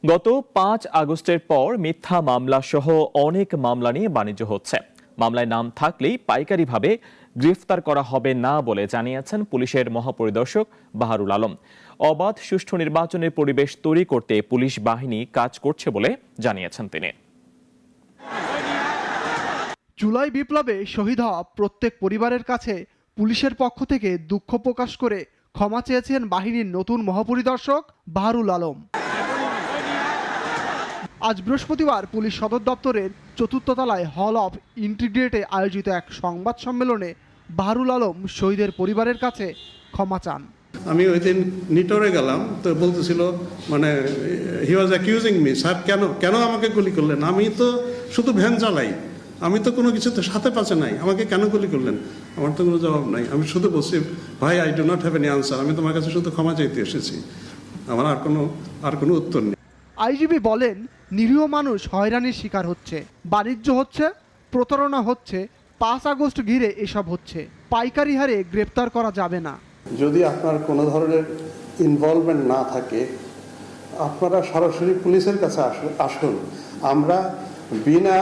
গত ৫ আগস্টের পর মিথ্যা মামলা সহ অনেক মামলা নিয়ে বাণিজ্য হচ্ছে। মামলায় নাম থাকলেই পাইকারিভাবে গ্রেফতার করা হবে না বলে জানিয়েছেন পুলিশের মহাপরিদর্শক বাহারুল আলম। অবাধ সুষ্ঠু নির্বাচনের পরিবেশ তৈরি করতে পুলিশ বাহিনী কাজ করছে বলে জানিয়েছেন তিনি। জুলাই বিপ্লবে শহীদ হওয়া প্রত্যেক পরিবারের কাছে পুলিশের পক্ষ থেকে দুঃখ প্রকাশ করে ক্ষমা চেয়েছেন বাহিনীর নতুন মহাপরিদর্শক বাহারুল আলম। আজ বৃহস্পতিবার পুলিশ সদর দপ্তরের চতুর্থ তলায় হল অফ ইন্টিগ্রেটে আয়োজিত এক সংবাদ সম্মেলনে বাহারুল আলম শহীদের পরিবারের কাছে ক্ষমা চান। আমি ওই দিন নিটোরে গেলাম, তো বলতেছিল মানে হি ওয়াজ অ্যাকিউজিং মি, স্যার কেন আমাকে গুলি করলেন? আমি তো শুধু ভ্যান চালাই, আমি তো কোনো কিছুতে সাথে পাচ্ছে নাই, আমাকে কেন গুলি করলেন? আমার তো কোনো জবাব নাই। আমি শুধু বলছি, ভাই I do not have any answer, আমি তোমার কাছে শুধু ক্ষমা চাইতে এসেছি, আমার আর কোনো উত্তর নেই। আইজিবি বলেন, নিরীহ মানুষ হয়রানির শিকার হচ্ছে, বাণিজ্য হচ্ছে, প্রতারণা হচ্ছে, ৫ আগস্ট ঘিরে এসব হচ্ছে। পাইকারি হারে গ্রেপ্তার করা যাবে না। যদি আপনার কোনো ধরনের ইনভলভমেন্ট না থাকে, আপনারা সরাসরি পুলিশের কাছে আসুন। আমরা বিনা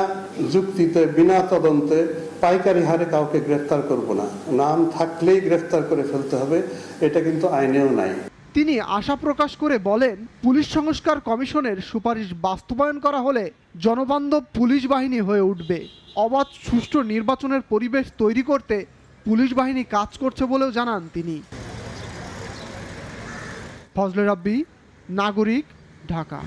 যুক্তিতে, বিনা তদন্তে পাইকারি হারে কাউকে গ্রেফতার করব না। নাম থাকলেই গ্রেফতার করে ফেলতে হবে, এটা কিন্তু আইনেও নাই। তিনি আশা প্রকাশ করে বলেন, পুলিশ সংস্কার কমিশনের সুপারিশ বাস্তবায়ন করা হলে জনবান্ধব পুলিশ বাহিনী হয়ে উঠবে। অবাধ সুষ্ঠু নির্বাচনের পরিবেশ তৈরি করতে পুলিশ বাহিনী কাজ করছে বলেও জানান তিনি। ফজলে রাব্বি, নাগরিক, ঢাকা।